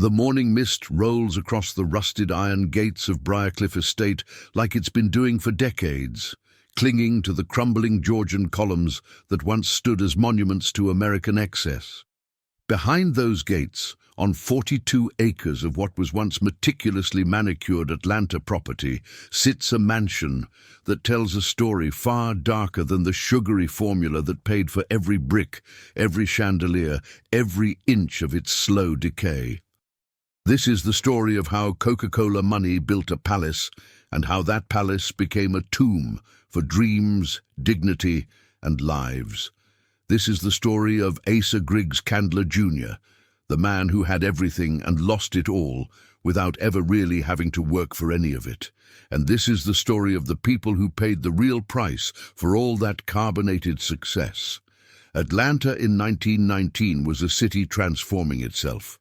The morning mist rolls across the rusted iron gates of Briarcliff estate like it's been doing for decades, clinging to the crumbling Georgian columns that once stood as monuments to American excess. Behind those gates, on 42 acres of what was once meticulously manicured Atlanta property, sits a mansion that tells a story far darker than the sugary formula that paid for every brick, every chandelier, every inch of its slow decay. This is the story of how Coca-Cola money built a palace, and how that palace became a tomb for dreams, dignity, and lives. This is the story of Asa Griggs Candler Jr., the man who had everything and lost it all without ever really having to work for any of it. And this is the story of the people who paid the real price for all that carbonated success. Atlanta in 1919 was a city transforming itself.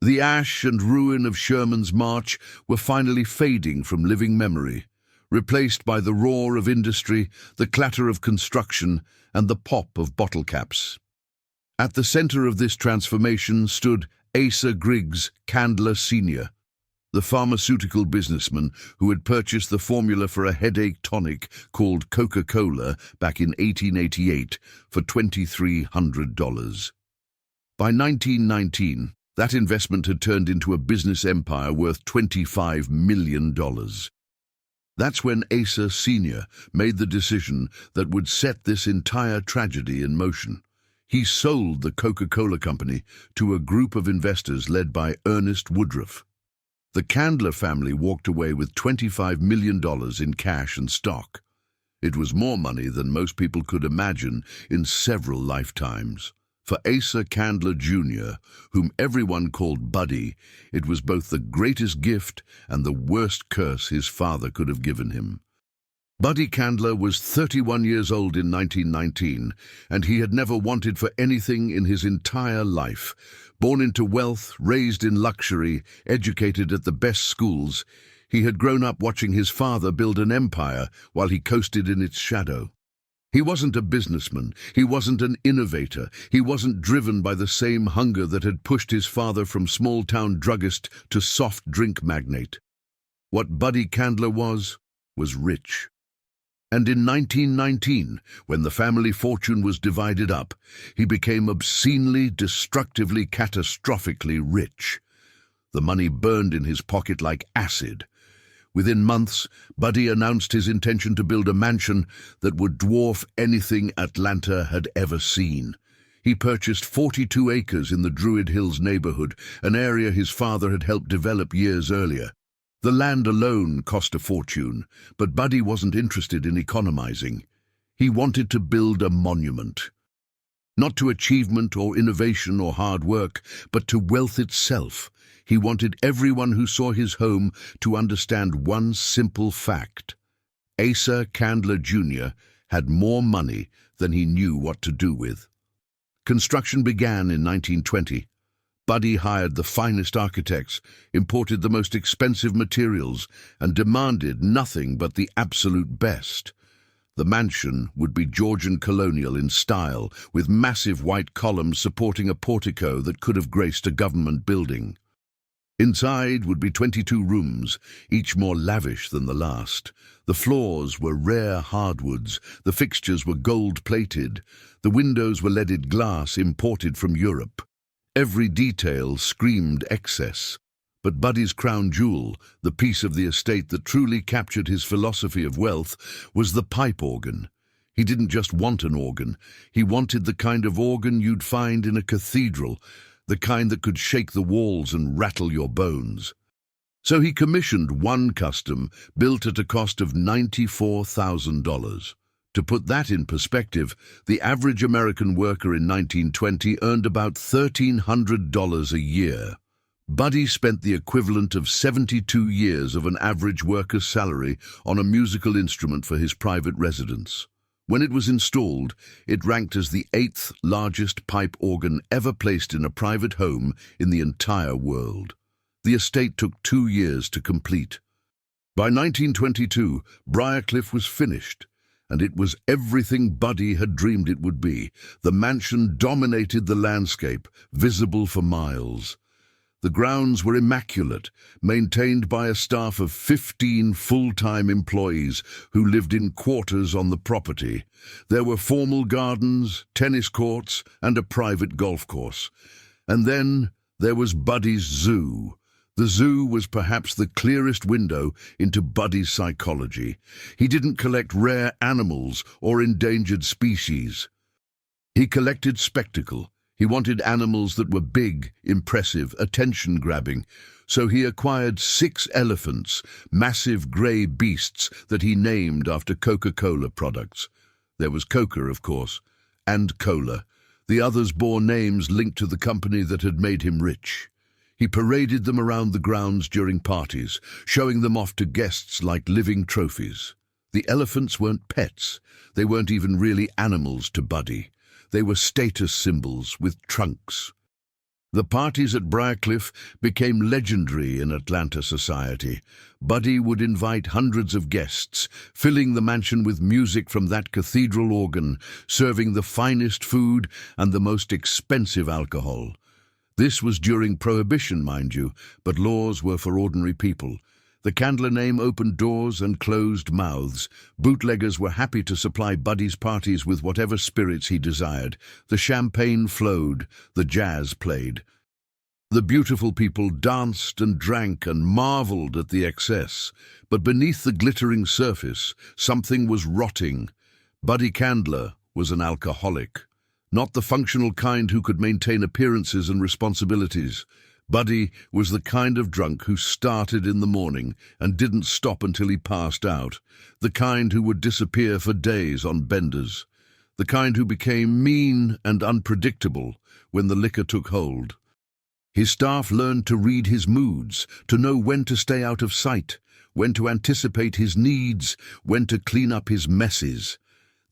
The ash and ruin of Sherman's March were finally fading from living memory, replaced by the roar of industry, the clatter of construction, and the pop of bottle caps. At the center of this transformation stood Asa Griggs Candler Sr., the pharmaceutical businessman who had purchased the formula for a headache tonic called Coca-Cola back in 1888 for $2,300. By 1919, that investment had turned into a business empire worth $25 million. That's when Asa Sr. made the decision that would set this entire tragedy in motion. He sold the Coca-Cola company to a group of investors led by Ernest Woodruff. The Candler family walked away with $25 million in cash and stock. It was more money than most people could imagine in several lifetimes. For Asa Candler Jr., whom everyone called Buddy, it was both the greatest gift and the worst curse his father could have given him. Buddy Candler was 31 years old in 1919, and he had never wanted for anything in his entire life. Born into wealth, raised in luxury, educated at the best schools, he had grown up watching his father build an empire while he coasted in its shadow. He wasn't a businessman, he wasn't an innovator, he wasn't driven by the same hunger that had pushed his father from small-town druggist to soft drink magnate. What Buddy Candler was rich. And in 1919, when the family fortune was divided up, he became obscenely, destructively, catastrophically rich. The money burned in his pocket like acid. Within months, Buddy announced his intention to build a mansion that would dwarf anything Atlanta had ever seen. He purchased 42 acres in the Druid Hills neighborhood, an area his father had helped develop years earlier. The land alone cost a fortune, but Buddy wasn't interested in economizing. He wanted to build a monument. Not to achievement or innovation or hard work, but to wealth itself. He wanted everyone who saw his home to understand one simple fact. Asa Candler Jr. had more money than he knew what to do with. Construction began in 1920. Buddy hired the finest architects, imported the most expensive materials, and demanded nothing but the absolute best. The mansion would be Georgian colonial in style, with massive white columns supporting a portico that could have graced a government building. Inside would be 22 rooms, each more lavish than the last. The floors were rare hardwoods, the fixtures were gold-plated, the windows were leaded glass imported from Europe. Every detail screamed excess. But Buddy's crown jewel, the piece of the estate that truly captured his philosophy of wealth, was the pipe organ. He didn't just want an organ, he wanted the kind of organ you'd find in a cathedral, the kind that could shake the walls and rattle your bones. So he commissioned one custom, built at a cost of $94,000. To put that in perspective, the average American worker in 1920 earned about $1,300 a year. Buddy spent the equivalent of 72 years of an average worker's salary on a musical instrument for his private residence. When it was installed, it ranked as the 8th largest pipe organ ever placed in a private home in the entire world. The estate took 2 years to complete. By 1922, Briarcliff was finished, and it was everything Buddy had dreamed it would be. The mansion dominated the landscape, visible for miles. The grounds were immaculate, maintained by a staff of 15 full-time employees who lived in quarters on the property. There were formal gardens, tennis courts, and a private golf course. And then there was Buddy's zoo. The zoo was perhaps the clearest window into Buddy's psychology. He didn't collect rare animals or endangered species. He collected spectacle. He wanted animals that were big, impressive, attention-grabbing. So he acquired 6 elephants, massive grey beasts that he named after Coca-Cola products. There was Coca, of course, and Cola. The others bore names linked to the company that had made him rich. He paraded them around the grounds during parties, showing them off to guests like living trophies. The elephants weren't pets. They weren't even really animals to Buddy. They were status symbols with trunks. The parties at Briarcliff became legendary in Atlanta society. Buddy would invite hundreds of guests, filling the mansion with music from that cathedral organ, serving the finest food and the most expensive alcohol. This was during Prohibition, mind you, but laws were for ordinary people. The Candler name opened doors and closed mouths. Bootleggers were happy to supply Buddy's parties with whatever spirits he desired. The champagne flowed, the jazz played. The beautiful people danced and drank and marveled at the excess. But beneath the glittering surface, something was rotting. Buddy Candler was an alcoholic. Not the functional kind who could maintain appearances and responsibilities. Buddy was the kind of drunk who started in the morning and didn't stop until he passed out, the kind who would disappear for days on benders, the kind who became mean and unpredictable when the liquor took hold. His staff learned to read his moods, to know when to stay out of sight, when to anticipate his needs, when to clean up his messes.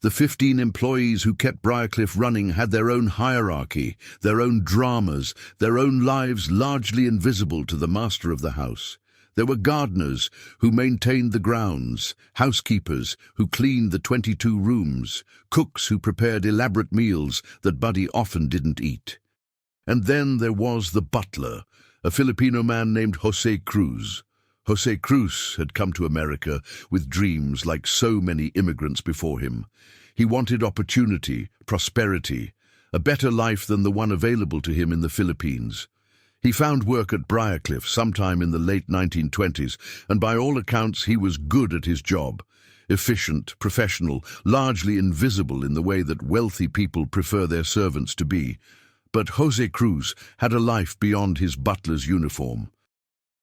The 15 employees who kept Briarcliff running had their own hierarchy, their own dramas, their own lives largely invisible to the master of the house. There were gardeners who maintained the grounds, housekeepers who cleaned the 22 rooms, cooks who prepared elaborate meals that Buddy often didn't eat. And then there was the butler, a Filipino man named Jose Cruz. Jose Cruz had come to America with dreams like so many immigrants before him. He wanted opportunity, prosperity, a better life than the one available to him in the Philippines. He found work at Briarcliff sometime in the late 1920s, and by all accounts he was good at his job. Efficient, professional, largely invisible in the way that wealthy people prefer their servants to be. But Jose Cruz had a life beyond his butler's uniform.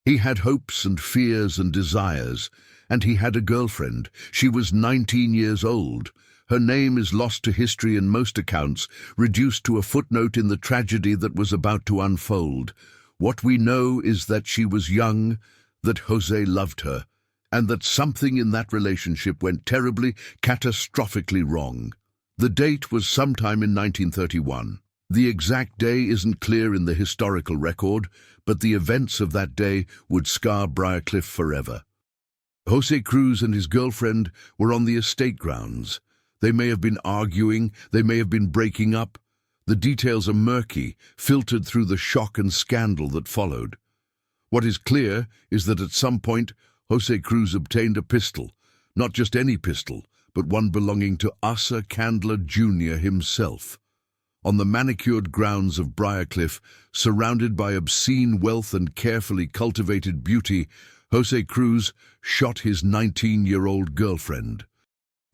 He had hopes and fears and desires, and he had a girlfriend. She was 19 years old. Her name is lost to history in most accounts, reduced to a footnote in the tragedy that was about to unfold. What we know is that she was young, that Jose loved her, and that something in that relationship went terribly, catastrophically wrong. The date was sometime in 1931. The exact day isn't clear in the historical record, but the events of that day would scar Briarcliff forever. Jose Cruz and his girlfriend were on the estate grounds. They may have been arguing, they may have been breaking up. The details are murky, filtered through the shock and scandal that followed. What is clear is that at some point, Jose Cruz obtained a pistol. Not just any pistol, but one belonging to Asa Candler Jr. himself. On the manicured grounds of Briarcliff, surrounded by obscene wealth and carefully cultivated beauty, Jose Cruz shot his 19-year-old girlfriend.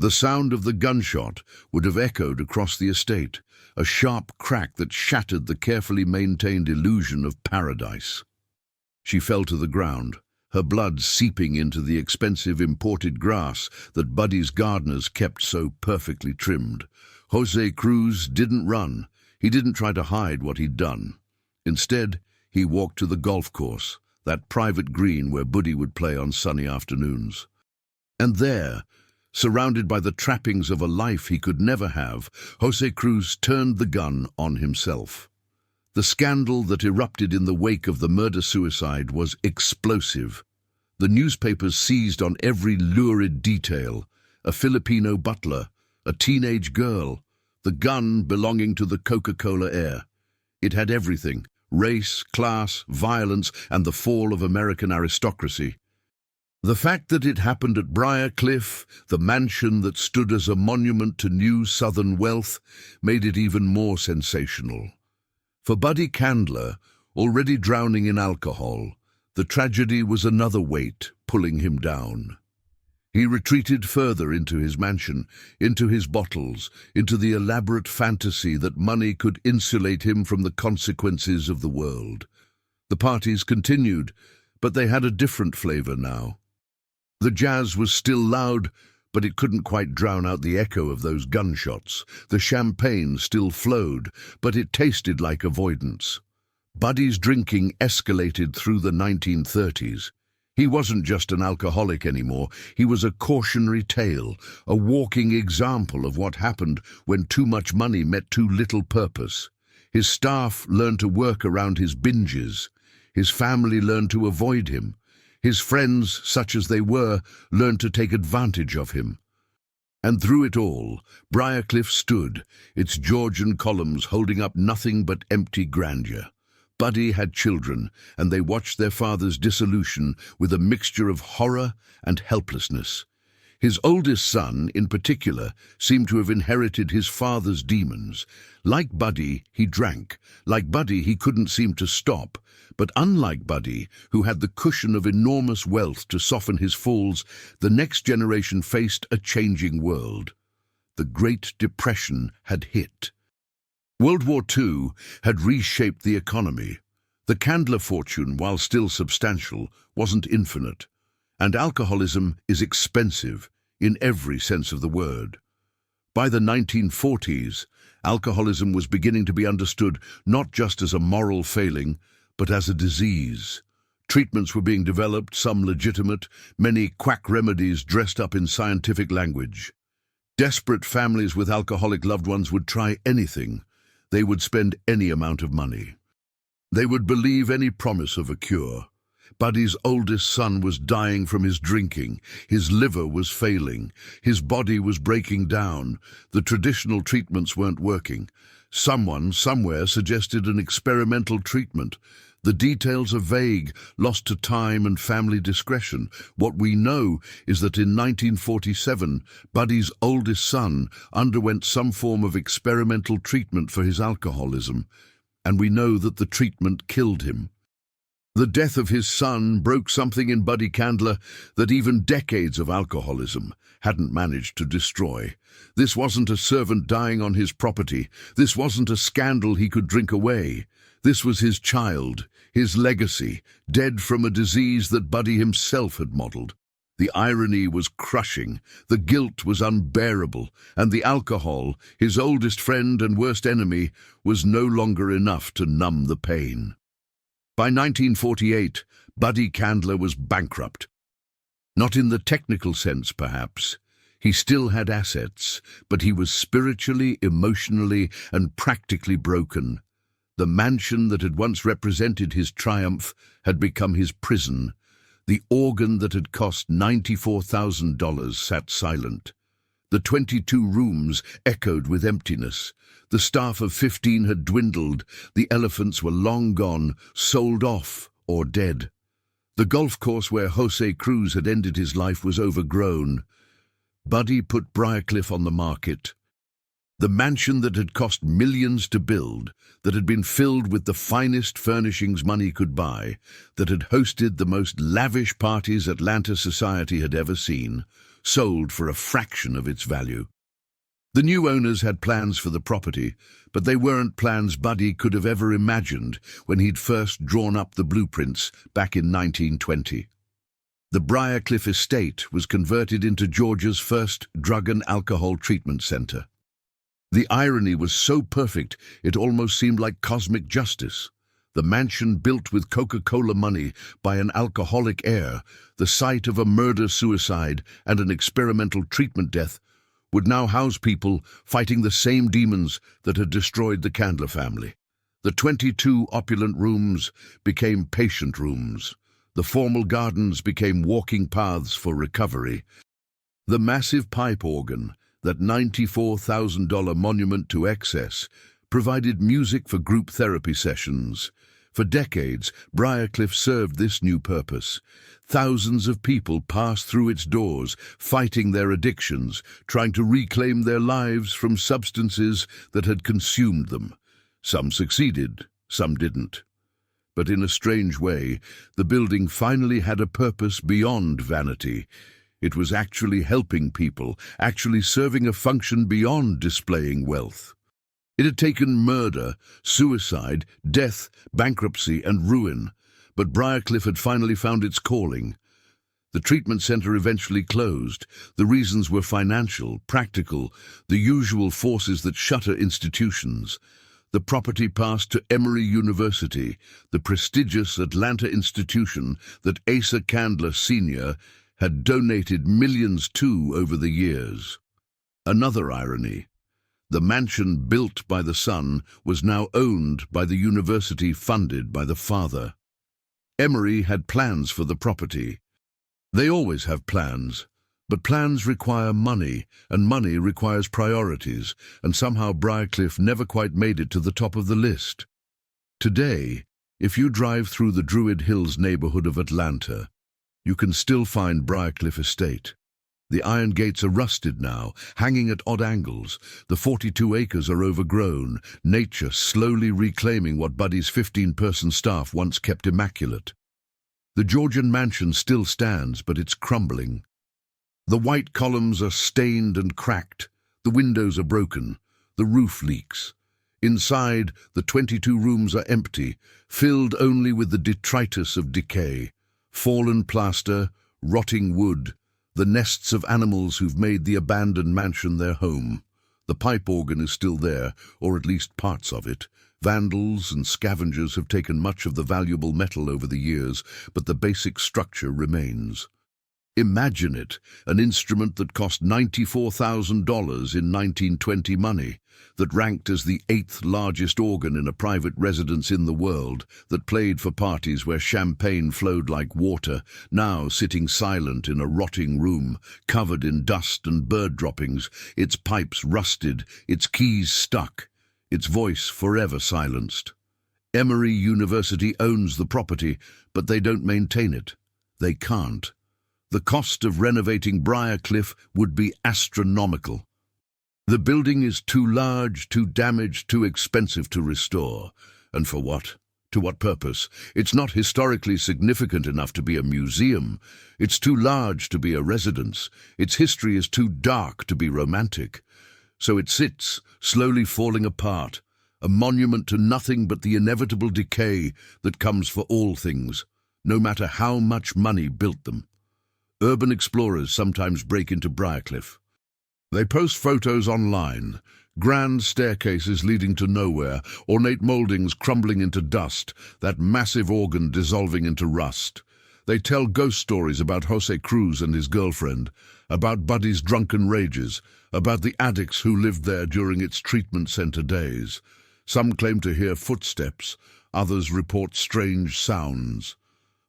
The sound of the gunshot would have echoed across the estate, a sharp crack that shattered the carefully maintained illusion of paradise. She fell to the ground, her blood seeping into the expensive imported grass that Buddy's gardeners kept so perfectly trimmed. Jose Cruz didn't run. He didn't try to hide what he'd done. Instead, he walked to the golf course, that private green where Buddy would play on sunny afternoons. And there, surrounded by the trappings of a life he could never have, Jose Cruz turned the gun on himself. The scandal that erupted in the wake of the murder-suicide was explosive. The newspapers seized on every lurid detail: a Filipino butler, a teenage girl, the gun belonging to the Coca-Cola heir. It had everything: race, class, violence, and the fall of American aristocracy. The fact that it happened at Briarcliff, the mansion that stood as a monument to new Southern wealth, made it even more sensational. For Buddy Candler, already drowning in alcohol, the tragedy was another weight pulling him down. He retreated further into his mansion, into his bottles, into the elaborate fantasy that money could insulate him from the consequences of the world. The parties continued, but they had a different flavor now. The jazz was still loud, but it couldn't quite drown out the echo of those gunshots. The champagne still flowed, but it tasted like avoidance. Buddy's drinking escalated through the 1930s. He wasn't just an alcoholic anymore. He was a cautionary tale, a walking example of what happened when too much money met too little purpose. His staff learned to work around his binges. His family learned to avoid him. His friends, such as they were, learned to take advantage of him. And through it all, Briarcliff stood, its Georgian columns holding up nothing but empty grandeur. Buddy had children, and they watched their father's dissolution with a mixture of horror and helplessness. His oldest son, in particular, seemed to have inherited his father's demons. Like Buddy, he drank. Like Buddy, he couldn't seem to stop. But unlike Buddy, who had the cushion of enormous wealth to soften his falls, the next generation faced a changing world. The Great Depression had hit. World War II had reshaped the economy. The Candler fortune, while still substantial, wasn't infinite. And alcoholism is expensive in every sense of the word. By the 1940s, alcoholism was beginning to be understood not just as a moral failing, but as a disease. Treatments were being developed, some legitimate, many quack remedies dressed up in scientific language. Desperate families with alcoholic loved ones would try anything. They would spend any amount of money. They would believe any promise of a cure. Buddy's oldest son was dying from his drinking. His liver was failing. His body was breaking down. The traditional treatments weren't working. Someone, somewhere, suggested an experimental treatment. The details are vague, lost to time and family discretion. What we know is that in 1947, Buddy's oldest son underwent some form of experimental treatment for his alcoholism, and we know that the treatment killed him. The death of his son broke something in Buddy Candler that even decades of alcoholism hadn't managed to destroy. This wasn't a servant dying on his property. This wasn't a scandal he could drink away. This was his child, his legacy, dead from a disease that Buddy himself had modeled. The irony was crushing, the guilt was unbearable, and the alcohol, his oldest friend and worst enemy, was no longer enough to numb the pain. By 1948, Buddy Candler was bankrupt. Not in the technical sense, perhaps. He still had assets, but he was spiritually, emotionally, and practically broken. The mansion that had once represented his triumph had become his prison. The organ that had cost $94,000 sat silent. The 22 rooms echoed with emptiness. The staff of 15 had dwindled. The elephants were long gone, sold off, or dead. The golf course where Jose Cruz had ended his life was overgrown. Buddy put Briarcliff on the market. The mansion that had cost millions to build, that had been filled with the finest furnishings money could buy, that had hosted the most lavish parties Atlanta society had ever seen, sold for a fraction of its value. The new owners had plans for the property, but they weren't plans Buddy could have ever imagined when he'd first drawn up the blueprints back in 1920. The Briarcliff estate was converted into Georgia's first drug and alcohol treatment center. The irony was so perfect it almost seemed like cosmic justice. The mansion built with Coca-Cola money by an alcoholic heir, the site of a murder-suicide and an experimental treatment death, would now house people fighting the same demons that had destroyed the Candler family. The 22 opulent rooms became patient rooms. The formal gardens became walking paths for recovery. The massive pipe organ, that $94,000 monument to excess, provided music for group therapy sessions. For decades, Briarcliff served this new purpose. Thousands of people passed through its doors, fighting their addictions, trying to reclaim their lives from substances that had consumed them. Some succeeded, some didn't. But in a strange way, the building finally had a purpose beyond vanity. It was actually helping people, actually serving a function beyond displaying wealth. It had taken murder, suicide, death, bankruptcy, and ruin, but Briarcliff had finally found its calling. The treatment center eventually closed. The reasons were financial, practical, the usual forces that shutter institutions. The property passed to Emory University, the prestigious Atlanta institution that Asa Candler Sr. had donated millions to over the years. Another irony. The mansion built by the son was now owned by the university funded by the father. Emory had plans for the property. They always have plans, but plans require money, and money requires priorities, and somehow Briarcliff never quite made it to the top of the list. Today, if you drive through the Druid Hills neighborhood of Atlanta, you can still find Briarcliff Estate. The iron gates are rusted now, hanging at odd angles. The 42 acres are overgrown, nature slowly reclaiming what Buddy's 15-person staff once kept immaculate. The Georgian mansion still stands, but it's crumbling. The white columns are stained and cracked. The windows are broken. The roof leaks. Inside, the 22 rooms are empty, filled only with the detritus of decay. Fallen plaster, rotting wood, the nests of animals who've made the abandoned mansion their home. The pipe organ is still there, or at least parts of it. Vandals and scavengers have taken much of the valuable metal over the years, but the basic structure remains. Imagine it, an instrument that cost $94,000 in 1920 money, that ranked as the 8th largest organ in a private residence in the world, that played for parties where champagne flowed like water, now sitting silent in a rotting room, covered in dust and bird droppings, its pipes rusted, its keys stuck, its voice forever silenced. Emory University owns the property, but they don't maintain it. They can't. The cost of renovating Briarcliff would be astronomical. The building is too large, too damaged, too expensive to restore. And for what? To what purpose? It's not historically significant enough to be a museum. It's too large to be a residence. Its history is too dark to be romantic. So it sits, slowly falling apart, a monument to nothing but the inevitable decay that comes for all things, no matter how much money built them. Urban explorers sometimes break into Briarcliff. They post photos online, grand staircases leading to nowhere, ornate moldings crumbling into dust, that massive organ dissolving into rust. They tell ghost stories about Jose Cruz and his girlfriend, about Buddy's drunken rages, about the addicts who lived there during its treatment center days. Some claim to hear footsteps, others report strange sounds.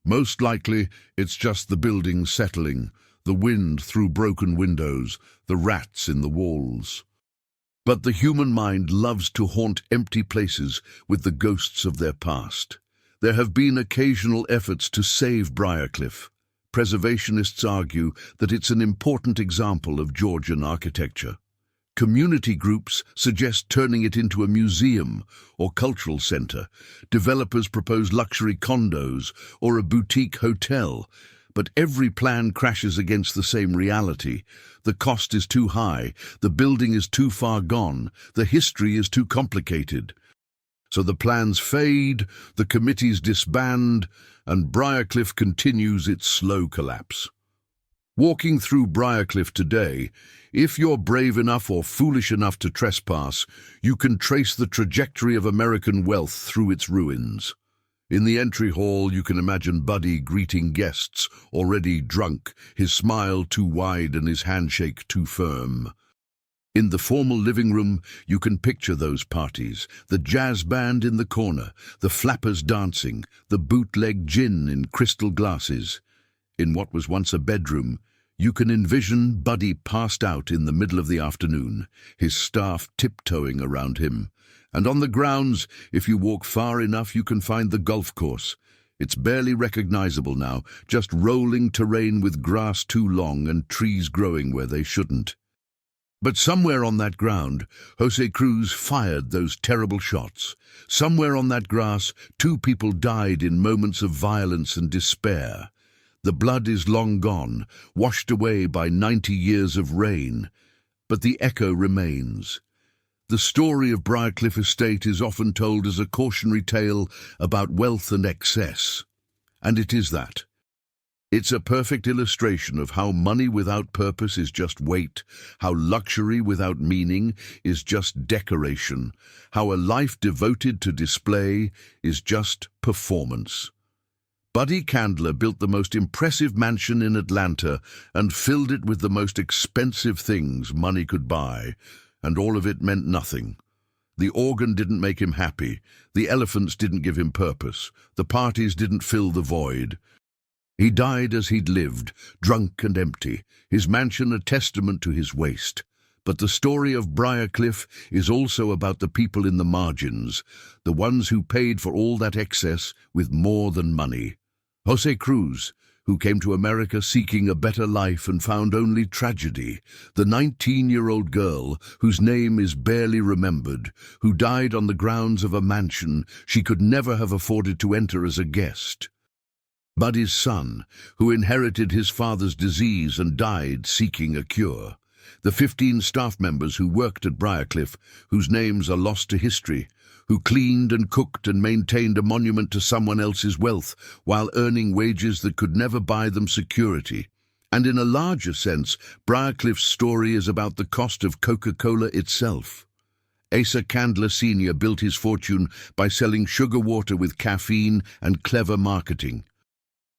Most likely, it's just the building settling, the wind through broken windows, the rats in the walls. But the human mind loves to haunt empty places with the ghosts of their past. There have been occasional efforts to save Briarcliff. Preservationists argue that it's an important example of Georgian architecture. Community groups suggest turning it into a museum or cultural center. Developers propose luxury condos or a boutique hotel. But every plan crashes against the same reality. The cost is too high, the building is too far gone, the history is too complicated. So the plans fade, the committees disband, and Briarcliff continues its slow collapse. Walking through Briarcliff today, if you're brave enough or foolish enough to trespass, you can trace the trajectory of American wealth through its ruins. In the entry hall, you can imagine Buddy greeting guests, already drunk, his smile too wide and his handshake too firm. In the formal living room, you can picture those parties, the jazz band in the corner, the flappers dancing, the bootleg gin in crystal glasses. In what was once a bedroom, you can envision Buddy passed out in the middle of the afternoon, his staff tiptoeing around him, And on the grounds, if you walk far enough, you can find the golf course. It's barely recognizable now, just rolling terrain with grass too long and trees growing where they shouldn't. But somewhere on that ground, Jose Cruz fired those terrible shots. Somewhere on that grass, 2 people died in moments of violence and despair. The blood is long gone, washed away by 90 years of rain. But the echo remains. The story of Briarcliff Estate is often told as a cautionary tale about wealth and excess. And it is that. It's a perfect illustration of how money without purpose is just weight, how luxury without meaning is just decoration, how a life devoted to display is just performance. Buddy Candler built the most impressive mansion in Atlanta and filled it with the most expensive things money could buy, and all of it meant nothing. The organ didn't make him happy, the elephants didn't give him purpose, the parties didn't fill the void. He died as he'd lived, drunk and empty, his mansion a testament to his waste. But the story of Briarcliff is also about the people in the margins, the ones who paid for all that excess with more than money. Jose Cruz, who came to America seeking a better life and found only tragedy, the 19-year-old girl whose name is barely remembered, who died on the grounds of a mansion she could never have afforded to enter as a guest. Buddy's son, who inherited his father's disease and died seeking a cure. The 15 staff members who worked at Briarcliff, whose names are lost to history, who cleaned and cooked and maintained a monument to someone else's wealth while earning wages that could never buy them security. And in a larger sense, Briarcliff's story is about the cost of Coca-Cola itself. Asa Candler Sr. built his fortune by selling sugar water with caffeine and clever marketing.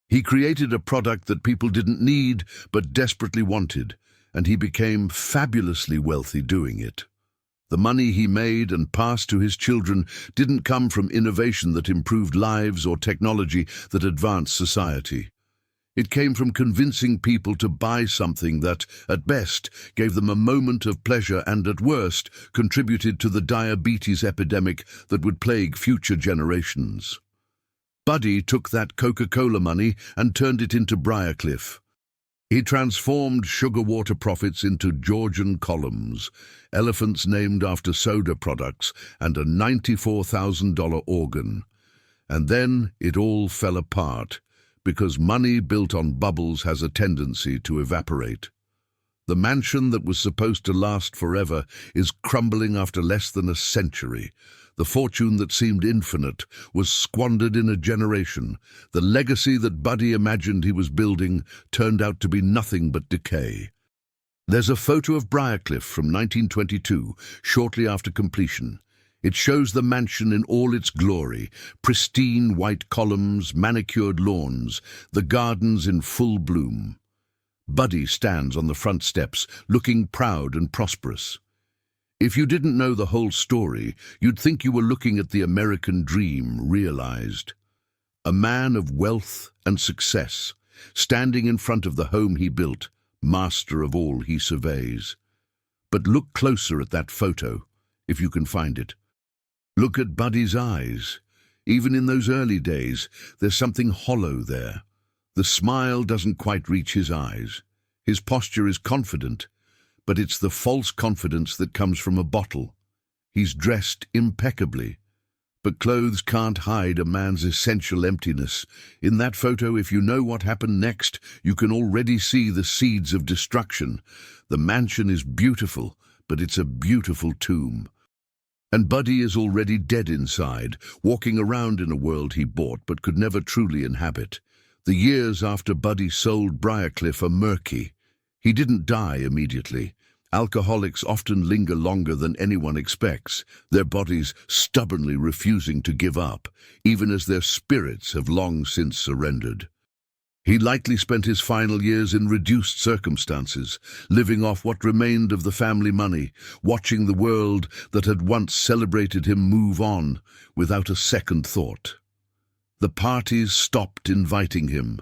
He created a product that people didn't need but desperately wanted, and he became fabulously wealthy doing it. The money he made and passed to his children didn't come from innovation that improved lives or technology that advanced society. It came from convincing people to buy something that, at best, gave them a moment of pleasure and, at worst, contributed to the diabetes epidemic that would plague future generations. Buddy took that Coca-Cola money and turned it into Briarcliff. He transformed sugar water profits into Georgian columns, elephants named after soda products, and a $94,000 organ. And then it all fell apart, because money built on bubbles has a tendency to evaporate. The mansion that was supposed to last forever is crumbling after less than a century. The fortune that seemed infinite was squandered in a generation. The legacy that Buddy imagined he was building turned out to be nothing but decay. There's a photo of Briarcliff from 1922, shortly after completion. It shows the mansion in all its glory, pristine white columns, manicured lawns, the gardens in full bloom. Buddy stands on the front steps, looking proud and prosperous. If you didn't know the whole story, you'd think you were looking at the American dream realized. A man of wealth and success, standing in front of the home he built, master of all he surveys. But look closer at that photo, if you can find it. Look at Buddy's eyes. Even in those early days, there's something hollow there. The smile doesn't quite reach his eyes. His posture is confident, but it's the false confidence that comes from a bottle. He's dressed impeccably, but clothes can't hide a man's essential emptiness. In that photo, if you know what happened next, you can already see the seeds of destruction. The mansion is beautiful, but it's a beautiful tomb. And Buddy is already dead inside, walking around in a world he bought but could never truly inhabit. The years after Buddy sold Briarcliff are murky. He didn't die immediately. Alcoholics often linger longer than anyone expects, their bodies stubbornly refusing to give up, even as their spirits have long since surrendered. He likely spent his final years in reduced circumstances, living off what remained of the family money, watching the world that had once celebrated him move on without a second thought. The parties stopped inviting him.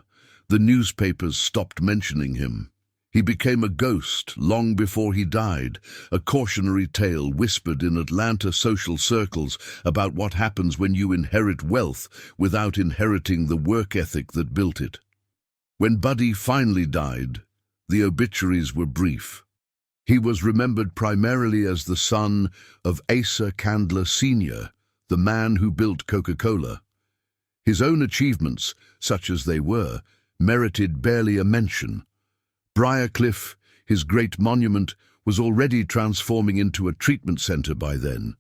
The newspapers stopped mentioning him. He became a ghost long before he died, a cautionary tale whispered in Atlanta social circles about what happens when you inherit wealth without inheriting the work ethic that built it. When Buddy finally died, the obituaries were brief. He was remembered primarily as the son of Asa Candler Sr., the man who built Coca-Cola. His own achievements, such as they were, merited barely a mention. Briarcliff, his great monument, was already transforming into a treatment center by then.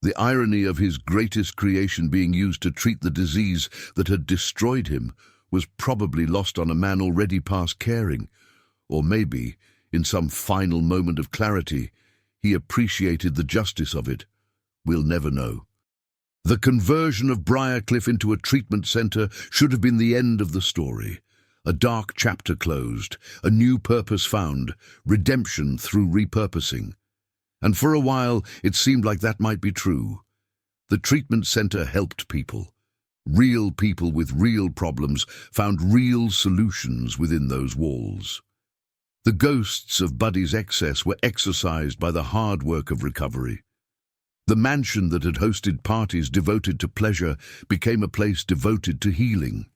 The irony of his greatest creation being used to treat the disease that had destroyed him was probably lost on a man already past caring. Or maybe, in some final moment of clarity, he appreciated the justice of it. We'll never know. The conversion of Briarcliff into a treatment center should have been the end of the story. A dark chapter closed, a new purpose found, redemption through repurposing. And for a while, it seemed like that might be true. The treatment center helped people. Real people with real problems found real solutions within those walls. The ghosts of Buddy's excess were exorcised by the hard work of recovery. The mansion that had hosted parties devoted to pleasure became a place devoted to healing.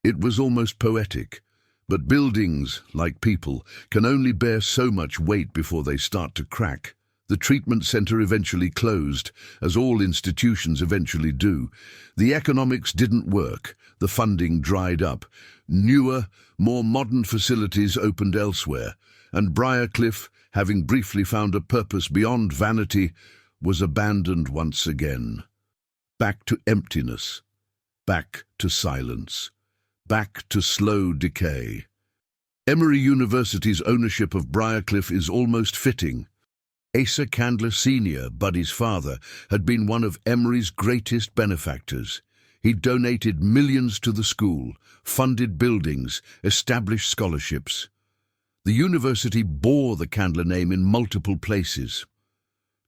It was almost poetic, but buildings, like people, can only bear so much weight before they start to crack. The treatment center eventually closed, as all institutions eventually do. The economics didn't work, the funding dried up. Newer, more modern facilities opened elsewhere, and Briarcliff, having briefly found a purpose beyond vanity, was abandoned once again. Back to emptiness, back to silence, back to slow decay. Emory University's ownership of Briarcliff is almost fitting. Asa Candler Sr., Buddy's father, had been one of Emory's greatest benefactors. He donated millions to the school, funded buildings, established scholarships. The university bore the Candler name in multiple places.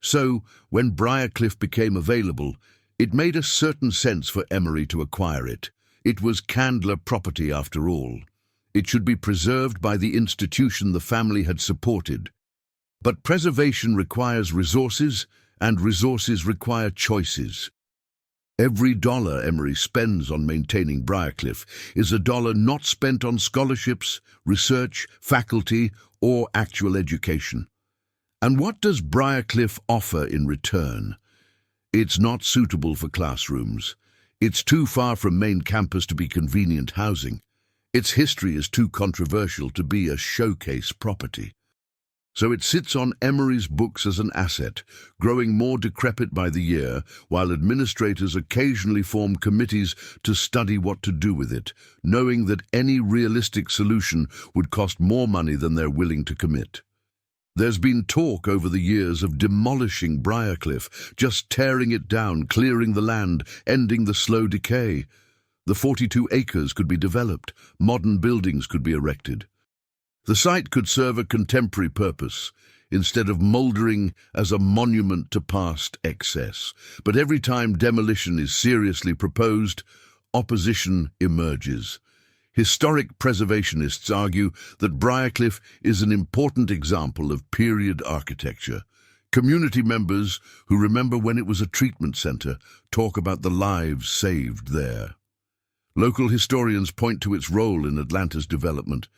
So, when Briarcliff became available, it made a certain sense for Emory to acquire it. It was Candler property after all. It should be preserved by the institution the family had supported. But preservation requires resources, and resources require choices. Every dollar Emory spends on maintaining Briarcliff is a dollar not spent on scholarships, research, faculty, or actual education. And what does Briarcliff offer in return? It's not suitable for classrooms. It's too far from main campus to be convenient housing. Its history is too controversial to be a showcase property. So it sits on Emory's books as an asset, growing more decrepit by the year, while administrators occasionally form committees to study what to do with it, knowing that any realistic solution would cost more money than they're willing to commit. There's been talk over the years of demolishing Briarcliff, just tearing it down, clearing the land, ending the slow decay. The 42 acres could be developed, modern buildings could be erected. The site could serve a contemporary purpose, instead of mouldering as a monument to past excess. But every time demolition is seriously proposed, opposition emerges. Historic preservationists argue that Briarcliff is an important example of period architecture. Community members who remember when it was a treatment center talk about the lives saved there. Local historians point to its role in Atlanta's development.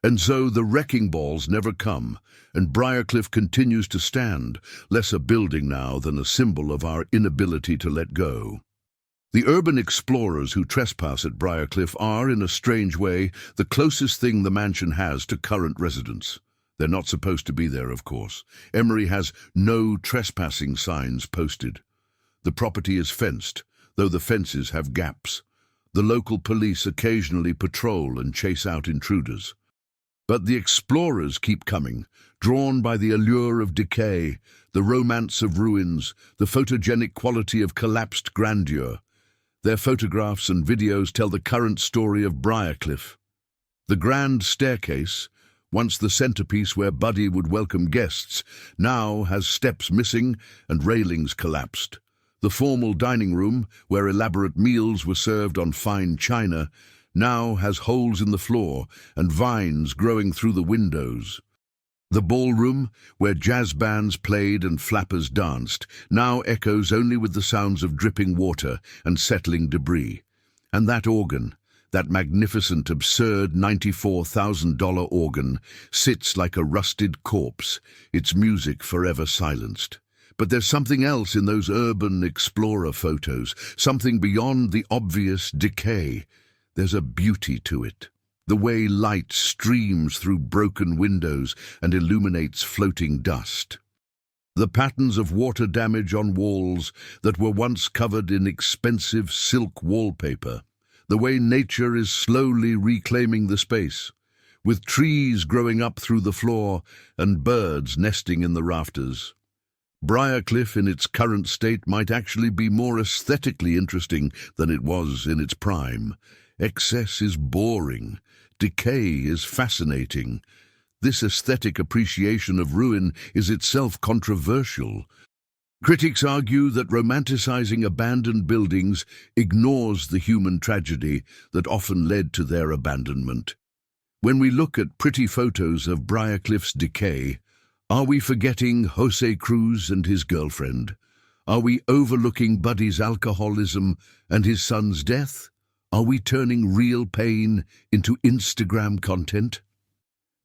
And so the wrecking balls never come, and Briarcliff continues to stand, less a building now than a symbol of our inability to let go. The urban explorers who trespass at Briarcliff are, in a strange way, the closest thing the mansion has to current residents. They're not supposed to be there, of course. Emory has no trespassing signs posted. The property is fenced, though the fences have gaps. The local police occasionally patrol and chase out intruders. But the explorers keep coming, drawn by the allure of decay, the romance of ruins, the photogenic quality of collapsed grandeur. Their photographs and videos tell the current story of Briarcliff. The grand staircase, once the centerpiece where Buddy would welcome guests, now has steps missing and railings collapsed. The formal dining room, where elaborate meals were served on fine china, now has holes in the floor and vines growing through the windows. The ballroom, where jazz bands played and flappers danced, now echoes only with the sounds of dripping water and settling debris. And that organ, that magnificent, absurd $94,000 organ, sits like a rusted corpse, its music forever silenced. But there's something else in those urban explorer photos, something beyond the obvious decay. There's a beauty to it. The way light streams through broken windows and illuminates floating dust. The patterns of water damage on walls that were once covered in expensive silk wallpaper. The way nature is slowly reclaiming the space, with trees growing up through the floor and birds nesting in the rafters. Briarcliff in its current state might actually be more aesthetically interesting than it was in its prime. Excess is boring. Decay is fascinating. This aesthetic appreciation of ruin is itself controversial. Critics argue that romanticizing abandoned buildings ignores the human tragedy that often led to their abandonment. When we look at pretty photos of Briarcliff's decay, are we forgetting Jose Cruz and his girlfriend? Are we overlooking Buddy's alcoholism and his son's death? Are we turning real pain into Instagram content?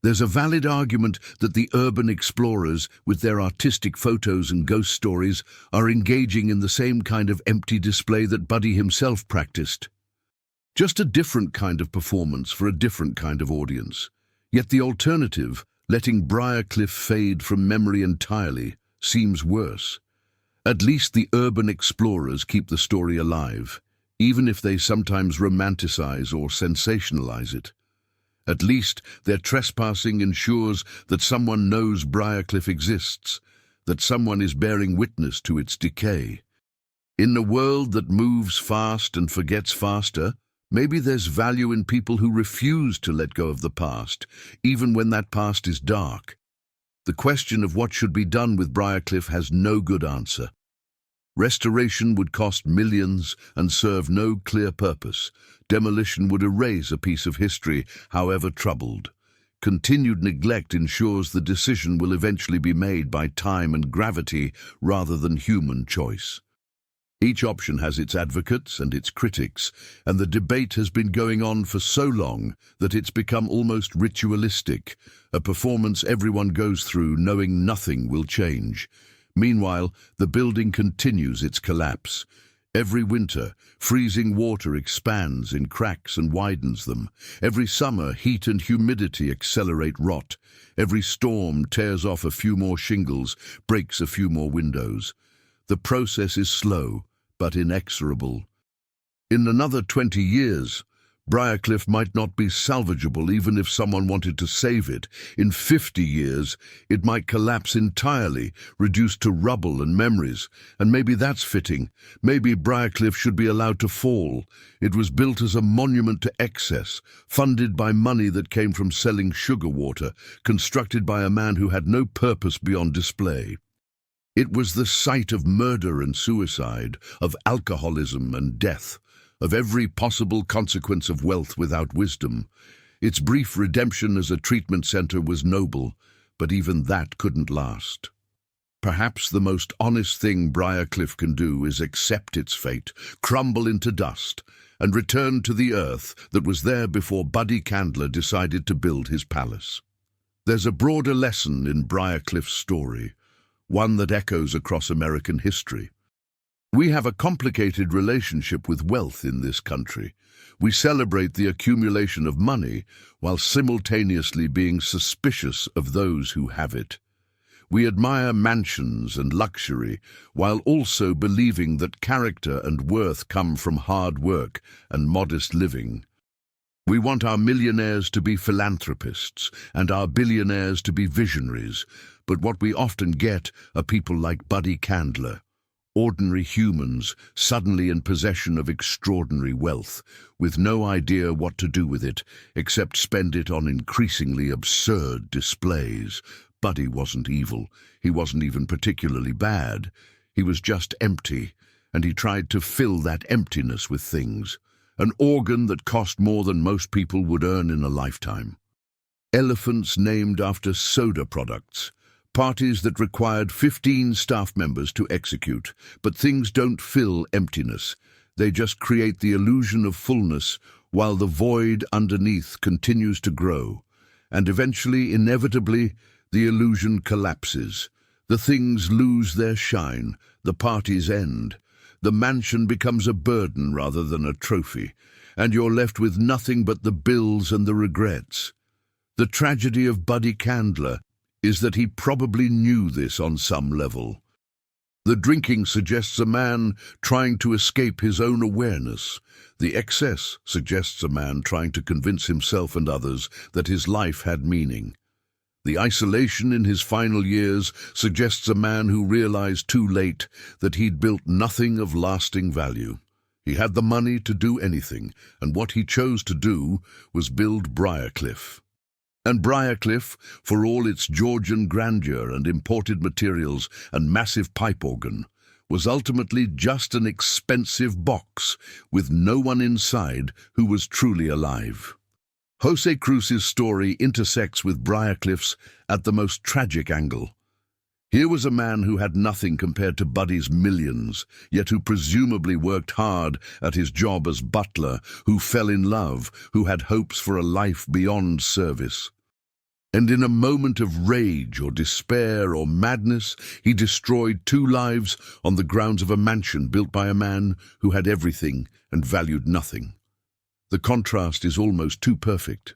There's a valid argument that the urban explorers, with their artistic photos and ghost stories, are engaging in the same kind of empty display that Buddy himself practiced. Just a different kind of performance for a different kind of audience. Yet the alternative, letting Briarcliff fade from memory entirely, seems worse. At least the urban explorers keep the story alive, even if they sometimes romanticize or sensationalize it. At least their trespassing ensures that someone knows Briarcliff exists, that someone is bearing witness to its decay. In a world that moves fast and forgets faster, maybe there's value in people who refuse to let go of the past, even when that past is dark. The question of what should be done with Briarcliff has no good answer. Restoration would cost millions and serve no clear purpose. Demolition would erase a piece of history, however troubled. Continued neglect ensures the decision will eventually be made by time and gravity rather than human choice. Each option has its advocates and its critics, and the debate has been going on for so long that it's become almost ritualistic, a performance everyone goes through knowing nothing will change. Meanwhile, the building continues its collapse. Every winter, freezing water expands in cracks and widens them. Every summer, heat and humidity accelerate rot. Every storm tears off a few more shingles, breaks a few more windows. The process is slow, but inexorable. In another 20 years, Briarcliff might not be salvageable even if someone wanted to save it. In 50 years, it might collapse entirely, reduced to rubble and memories. And maybe that's fitting. Maybe Briarcliff should be allowed to fall. It was built as a monument to excess, funded by money that came from selling sugar water, constructed by a man who had no purpose beyond display. It was the site of murder and suicide, of alcoholism and death, of every possible consequence of wealth without wisdom. Its brief redemption as a treatment center was noble, but even that couldn't last. Perhaps the most honest thing Briarcliff can do is accept its fate, crumble into dust, and return to the earth that was there before Buddy Candler decided to build his palace. There's a broader lesson in Briarcliff's story, one that echoes across American history. We have a complicated relationship with wealth in this country. We celebrate the accumulation of money while simultaneously being suspicious of those who have it. We admire mansions and luxury while also believing that character and worth come from hard work and modest living. We want our millionaires to be philanthropists and our billionaires to be visionaries, but what we often get are people like Buddy Candler, ordinary humans suddenly in possession of extraordinary wealth, with no idea what to do with it, except spend it on increasingly absurd displays. Buddy wasn't evil. He wasn't even particularly bad. He was just empty, and he tried to fill that emptiness with things. an organ that cost more than most people would earn in a lifetime. Elephants named after soda products, parties that required 15 staff members to execute, but things don't fill emptiness. They just create the illusion of fullness while the void underneath continues to grow. And eventually, inevitably, the illusion collapses. The things lose their shine, the parties end. The mansion becomes a burden rather than a trophy, and you're left with nothing but the bills and the regrets. The tragedy of Buddy Candler is that he probably knew this on some level. The drinking suggests a man trying to escape his own awareness. The excess suggests a man trying to convince himself and others that his life had meaning. The isolation in his final years suggests a man who realized too late that he'd built nothing of lasting value. He had the money to do anything, and what he chose to do was build Briarcliff. And Briarcliff, for all its Georgian grandeur and imported materials and massive pipe organ, was ultimately just an expensive box with no one inside who was truly alive. Jose Cruz's story intersects with Briarcliff's at the most tragic angle. Here was a man who had nothing compared to Buddy's millions, yet who presumably worked hard at his job as butler, who fell in love, who had hopes for a life beyond service. And in a moment of rage or despair or madness, he destroyed 2 lives on the grounds of a mansion built by a man who had everything and valued nothing. The contrast is almost too perfect.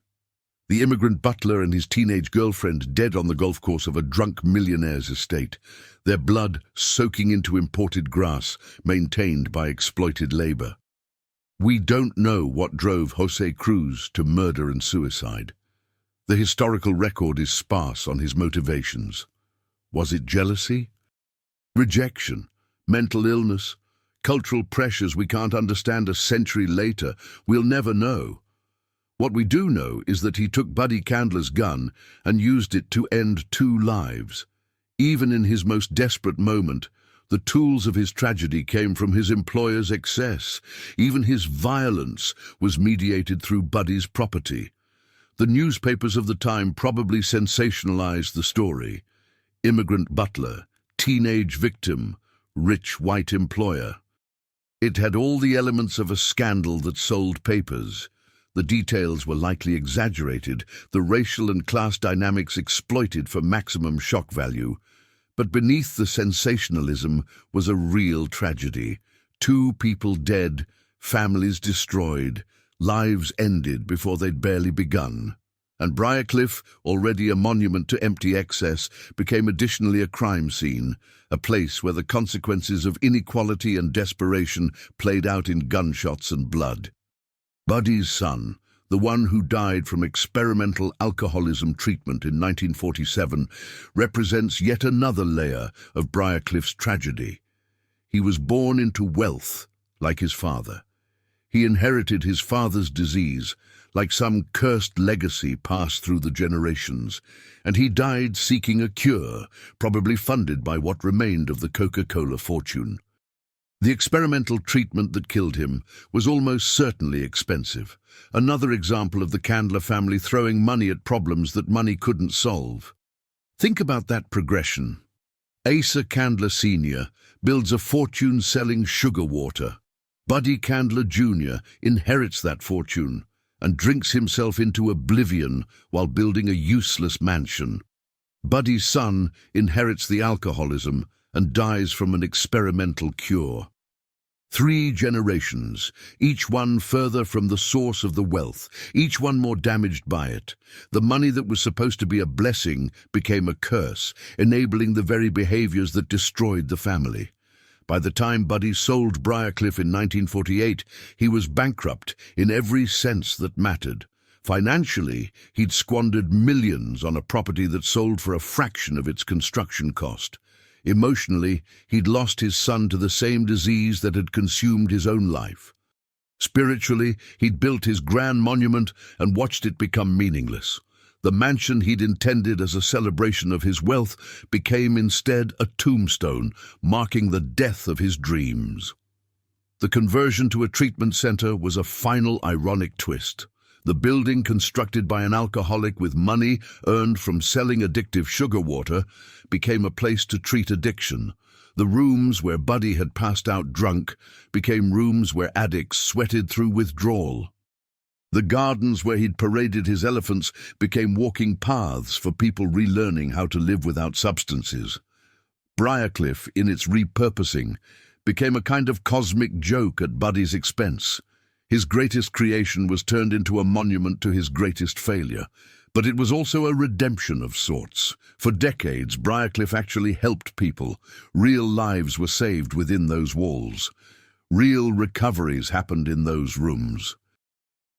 The immigrant butler and his teenage girlfriend dead on the golf course of a drunk millionaire's estate, their blood soaking into imported grass maintained by exploited labor. We don't know what drove Jose Cruz to murder and suicide. The historical record is sparse on his motivations. Was it jealousy? Rejection? Mental illness? Cultural pressures we can't understand a century later? We'll never know. What we do know is that he took Buddy Candler's gun and used it to end 2 lives. Even in his most desperate moment, the tools of his tragedy came from his employer's excess. Even his violence was mediated through Buddy's property. The newspapers of the time probably sensationalized the story. Immigrant butler, teenage victim, rich white employer. It had all the elements of a scandal that sold papers. The details were likely exaggerated, the racial and class dynamics exploited for maximum shock value. But beneath the sensationalism was a real tragedy. 2 people dead, families destroyed, lives ended before they'd barely begun. And Briarcliff, already a monument to empty excess, became additionally a crime scene, a place where the consequences of inequality and desperation played out in gunshots and blood. Buddy's son, the one who died from experimental alcoholism treatment in 1947, represents yet another layer of Briarcliff's tragedy. He was born into wealth, like his father. He inherited his father's disease, like some cursed legacy passed through the generations, and he died seeking a cure, probably funded by what remained of the Coca-Cola fortune. The experimental treatment that killed him was almost certainly expensive, another example of the Candler family throwing money at problems that money couldn't solve. Think about that progression. Asa Candler Sr. builds a fortune selling sugar water. Buddy Candler Jr. inherits that fortune and drinks himself into oblivion while building a useless mansion. Buddy's son inherits the alcoholism and dies from an experimental cure. 3 generations, each one further from the source of the wealth, each one more damaged by it. The money that was supposed to be a blessing became a curse, enabling the very behaviors that destroyed the family. By the time Buddy sold Briarcliff in 1948, he was bankrupt in every sense that mattered. Financially, he'd squandered millions on a property that sold for a fraction of its construction cost. Emotionally, he'd lost his son to the same disease that had consumed his own life. Spiritually, he'd built his grand monument and watched it become meaningless. The mansion he'd intended as a celebration of his wealth became instead a tombstone, marking the death of his dreams. The conversion to a treatment center was a final ironic twist. The building, constructed by an alcoholic with money earned from selling addictive sugar water, became a place to treat addiction. The rooms where Buddy had passed out drunk became rooms where addicts sweated through withdrawal. The gardens where he'd paraded his elephants became walking paths for people relearning how to live without substances. Briarcliff, in its repurposing, became a kind of cosmic joke at Buddy's expense. His greatest creation was turned into a monument to his greatest failure. But it was also a redemption of sorts. For decades, Briarcliff actually helped people. Real lives were saved within those walls. Real recoveries happened in those rooms.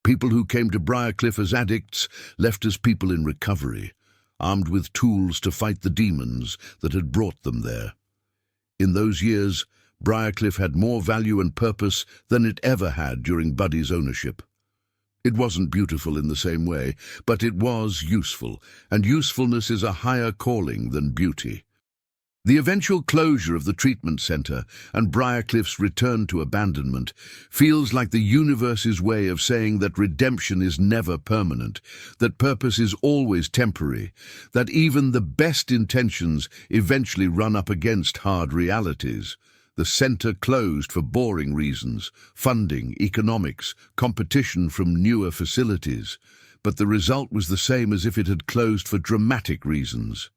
People who came to Briarcliff as addicts left as people in recovery, armed with tools to fight the demons that had brought them there. In those years, Briarcliff had more value and purpose than it ever had during Buddy's ownership. It wasn't beautiful in the same way, but it was useful, and usefulness is a higher calling than beauty. The eventual closure of the treatment center and Briarcliff's return to abandonment feels like the universe's way of saying that redemption is never permanent, that purpose is always temporary, that even the best intentions eventually run up against hard realities. The center closed for boring reasons, funding, economics, competition from newer facilities, but the result was the same as if it had closed for dramatic reasons.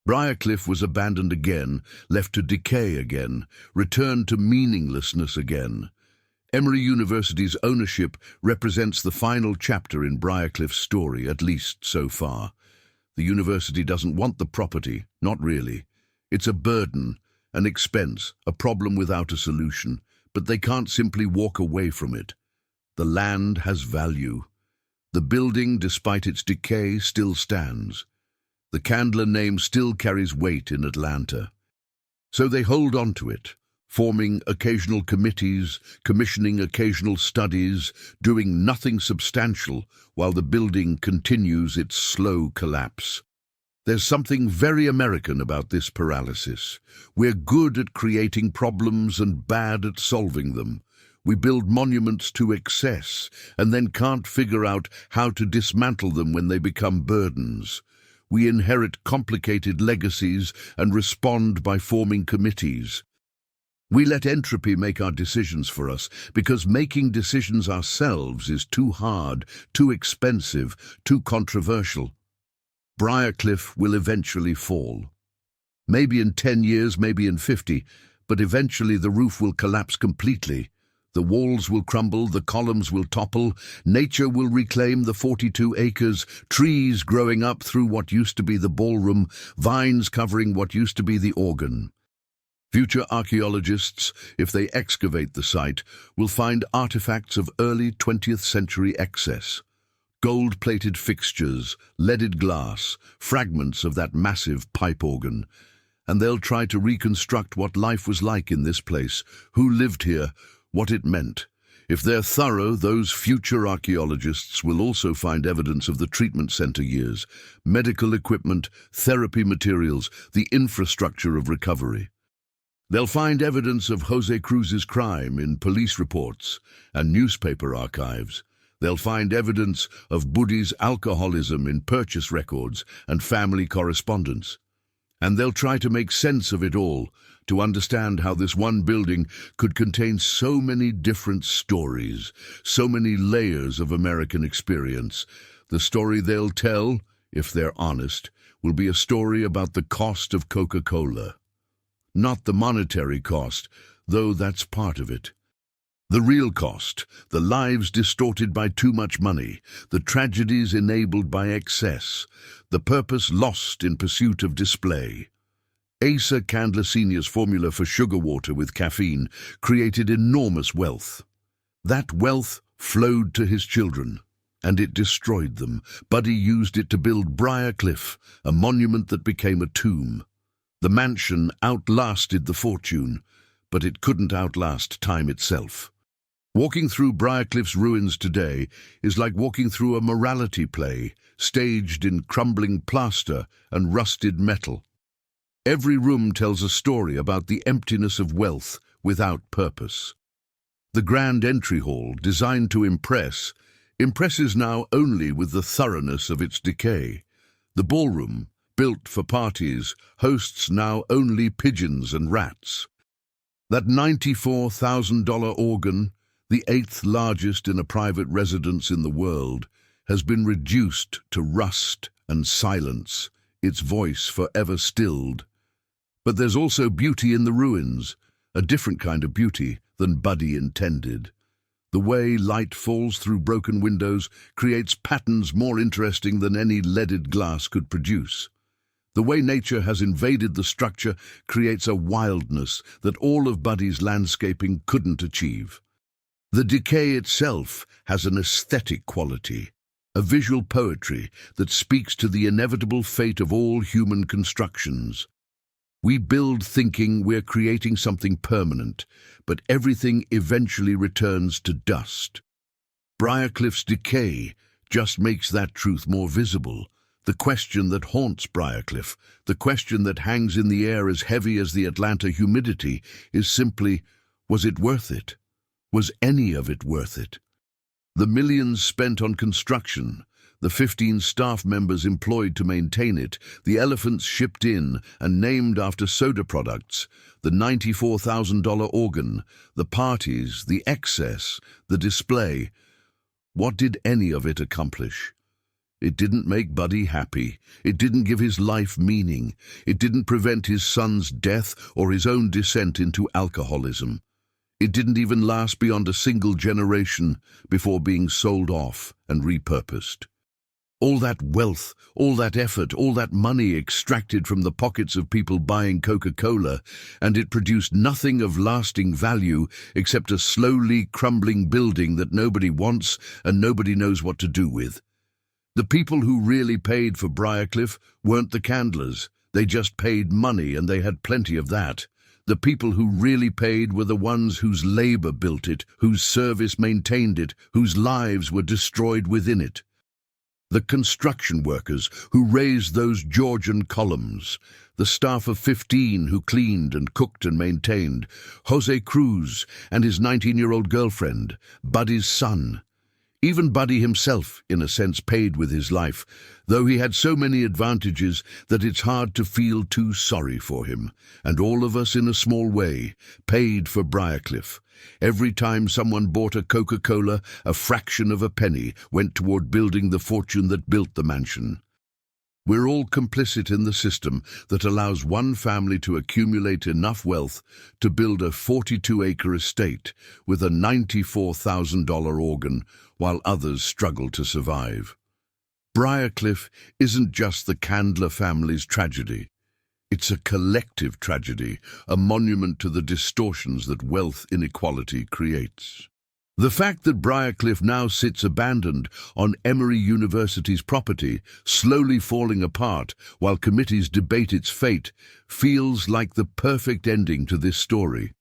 Briarcliff was abandoned again, left to decay again, returned to meaninglessness again. Emory University's ownership represents the final chapter in Briarcliff's story, at least so far. The university doesn't want the property, not really. It's a burden, an expense, a problem without a solution, but they can't simply walk away from it. The land has value. The building, despite its decay, still stands. The Candler name still carries weight in Atlanta. So they hold on to it, forming occasional committees, commissioning occasional studies, doing nothing substantial while the building continues its slow collapse. There's something very American about this paralysis. We're good at creating problems and bad at solving them. We build monuments to excess and then can't figure out how to dismantle them when they become burdens. We inherit complicated legacies and respond by forming committees. We let entropy make our decisions for us because making decisions ourselves is too hard, too expensive, too controversial. Briarcliff will eventually fall. Maybe in 10 years, maybe in 50, but eventually the roof will collapse completely. The walls will crumble, the columns will topple, nature will reclaim the 42 acres, trees growing up through what used to be the ballroom, vines covering what used to be the organ. Future archaeologists, if they excavate the site, will find artifacts of early 20th century excess. Gold-plated fixtures, leaded glass, fragments of that massive pipe organ. And they'll try to reconstruct what life was like in this place, who lived here, what it meant. If they're thorough, those future archaeologists will also find evidence of the treatment center years, medical equipment, therapy materials, the infrastructure of recovery. They'll find evidence of Jose Cruz's crime in police reports and newspaper archives. They'll find evidence of Buddy's alcoholism in purchase records and family correspondence. And they'll try to make sense of it all, to understand how this one building could contain so many different stories, so many layers of American experience. The story they'll tell, if they're honest, will be a story about the cost of Coca-Cola. Not the monetary cost, though that's part of it. The real cost, the lives distorted by too much money, the tragedies enabled by excess, the purpose lost in pursuit of display. Asa Candler Sr.'s formula for sugar water with caffeine created enormous wealth. That wealth flowed to his children, and it destroyed them. Buddy used it to build Briarcliff, a monument that became a tomb. The mansion outlasted the fortune, but it couldn't outlast time itself. Walking through Briarcliff's ruins today is like walking through a morality play, staged in crumbling plaster and rusted metal. Every room tells a story about the emptiness of wealth without purpose. The grand entry hall, designed to impress, impresses now only with the thoroughness of its decay. The ballroom, built for parties, hosts now only pigeons and rats. That $94,000 organ, the 8th largest in a private residence in the world, has been reduced to rust and silence, its voice forever stilled. But there's also beauty in the ruins, a different kind of beauty than Buddy intended. The way light falls through broken windows creates patterns more interesting than any leaded glass could produce. The way nature has invaded the structure creates a wildness that all of Buddy's landscaping couldn't achieve. The decay itself has an aesthetic quality, a visual poetry that speaks to the inevitable fate of all human constructions. We build thinking we're creating something permanent, but everything eventually returns to dust. Briarcliff's decay just makes that truth more visible. The question that haunts Briarcliff, the question that hangs in the air as heavy as the Atlanta humidity, is simply, was it worth it? Was any of it worth it? The millions spent on construction, the 15 staff members employed to maintain it, the elephants shipped in and named after soda products, the $94,000 organ, the parties, the excess, the display. What did any of it accomplish? It didn't make Buddy happy. It didn't give his life meaning. It didn't prevent his son's death or his own descent into alcoholism. It didn't even last beyond a single generation before being sold off and repurposed. All that wealth, all that effort, all that money extracted from the pockets of people buying Coca-Cola, and it produced nothing of lasting value except a slowly crumbling building that nobody wants and nobody knows what to do with. The people who really paid for Briarcliff weren't the candlers. They just paid money, and they had plenty of that. The people who really paid were the ones whose labor built it, whose service maintained it, whose lives were destroyed within it. The construction workers who raised those Georgian columns, the staff of 15 who cleaned and cooked and maintained, Jose Cruz and his 19-year-old girlfriend, Buddy's son. Even Buddy himself, in a sense, paid with his life, though he had so many advantages that it's hard to feel too sorry for him. And all of us, in a small way, paid for Briarcliff. Every time someone bought a Coca-Cola, a fraction of a penny went toward building the fortune that built the mansion. We're all complicit in the system that allows one family to accumulate enough wealth to build a 42-acre estate with a $94,000 organ, while others struggle to survive. Briarcliff isn't just the Candler family's tragedy. It's a collective tragedy, a monument to the distortions that wealth inequality creates. The fact that Briarcliff now sits abandoned on Emory University's property, slowly falling apart while committees debate its fate, feels like the perfect ending to this story.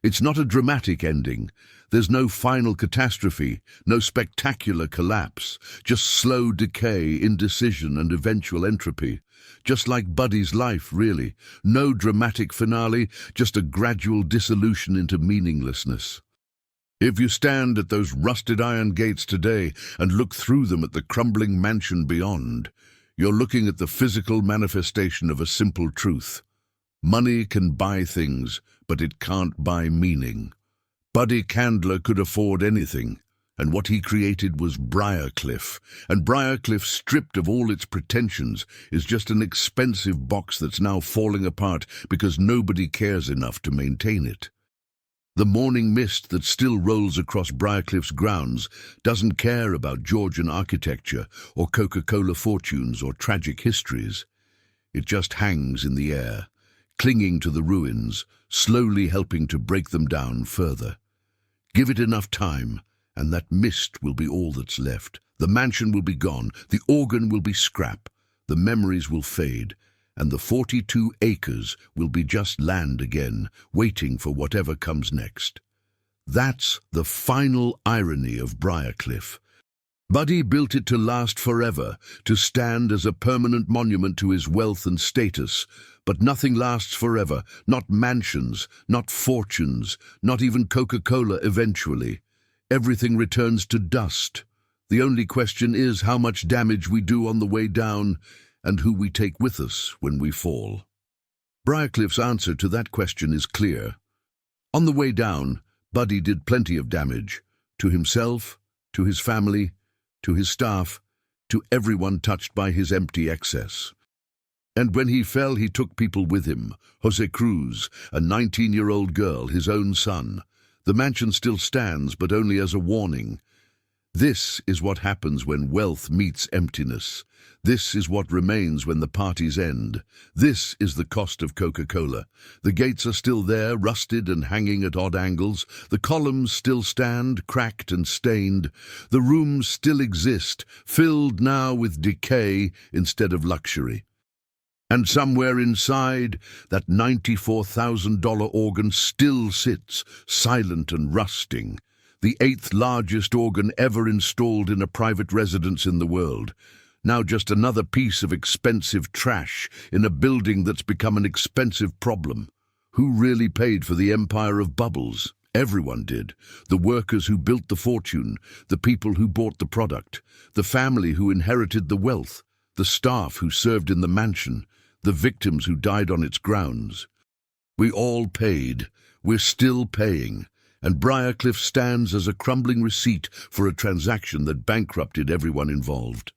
It's not a dramatic ending. There's no final catastrophe, no spectacular collapse, just slow decay, indecision, and eventual entropy. Just like Buddy's life, really. No dramatic finale, just a gradual dissolution into meaninglessness. If you stand at those rusted iron gates today and look through them at the crumbling mansion beyond, you're looking at the physical manifestation of a simple truth. Money can buy things, but it can't buy meaning. Buddy Candler could afford anything, and what he created was Briarcliff. And Briarcliff, stripped of all its pretensions, is just an expensive box that's now falling apart because nobody cares enough to maintain it. The morning mist that still rolls across Briarcliff's grounds doesn't care about Georgian architecture or Coca-Cola fortunes or tragic histories. It just hangs in the air, clinging to the ruins, slowly helping to break them down further. Give it enough time, and that mist will be all that's left. The mansion will be gone, the organ will be scrap, the memories will fade, and the 42 acres will be just land again, waiting for whatever comes next. That's the final irony of Briarcliff. Buddy built it to last forever, to stand as a permanent monument to his wealth and status. But nothing lasts forever, not mansions, not fortunes, not even Coca-Cola eventually. Everything returns to dust. The only question is how much damage we do on the way down and who we take with us when we fall. Briarcliff's answer to that question is clear. On the way down, Buddy did plenty of damage, to himself, to his family, to his staff, to everyone touched by his empty excess. And when he fell, he took people with him. Jose Cruz, a 19-year-old girl, his own son. The mansion still stands, but only as a warning. This is what happens when wealth meets emptiness. This is what remains when the parties end. This is the cost of Coca-Cola. The gates are still there, rusted and hanging at odd angles. The columns still stand, cracked and stained. The rooms still exist, filled now with decay instead of luxury. And somewhere inside, that $94,000 organ still sits, silent and rusting. The 8th largest organ ever installed in a private residence in the world. Now just another piece of expensive trash in a building that's become an expensive problem. Who really paid for the empire of bubbles? Everyone did. The workers who built the fortune, the people who bought the product, the family who inherited the wealth, the staff who served in the mansion, the victims who died on its grounds. We all paid. We're still paying. And Briarcliff stands as a crumbling receipt for a transaction that bankrupted everyone involved.